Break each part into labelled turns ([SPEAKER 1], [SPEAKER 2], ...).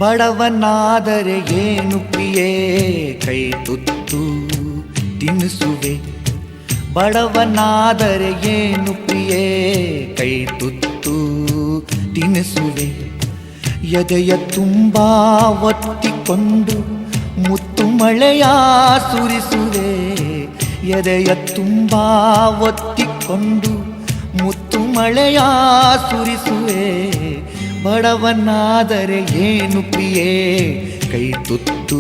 [SPEAKER 1] ಬಡವನಾದರೆ ಏನು ಪ್ರಿಯೇ ಕೈ ತುತ್ತು ತಿನ್ನಿಸುವೆ. ಬಡವನಾದರೆ ಏನು ಪ್ರಿಯೇ ಕೈ ತುತ್ತು ತಿನ್ನಿಸುವೆ. ಎದೆಯ ತುಂಬ ಒತ್ತಿಕೊಂಡು ಮುತ್ತು ಮಳೆಯ ಸುರಿಸುವೆ. ಎದೆಯ ತುಂಬ ಒತ್ತಿಕೊಂಡು ಮುತ್ತು ಮಳೆಯ ಸುರಿಸುವೆ. ಬಡವನಾದರೆ ಏನು ಪ್ರಿಯೇ ಕೈ ತುತ್ತು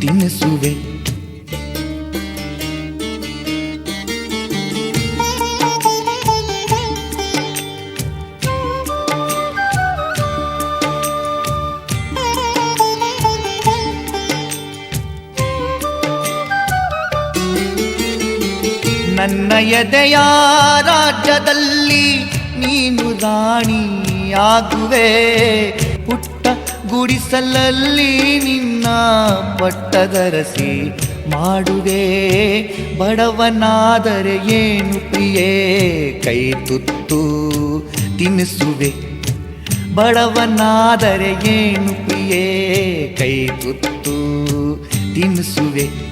[SPEAKER 1] ತಿನ್ನಿಸುವೆ. ನನ್ನ ಎದೆಯ ರಾಜ್ಯದಲ್ಲಿ ನೀನು ರಾಣಿಯಾಗುವೆ. ಪುಟ್ಟ ಗುಡಿಸಲಲ್ಲಿ ನಿನ್ನ ಪಟ್ಟದರಸಿ ಮಾಡುವೆ. ಬಡವನಾದರೆ ಏನು ಪ್ರಿಯೇ ಕೈ ತುತ್ತು ತಿನ್ನಿಸುವೆ. ಬಡವನಾದರೆ ಏನು ಪ್ರಿಯೇ ಕೈ ತುತ್ತು ತಿನ್ನಿಸುವೆ.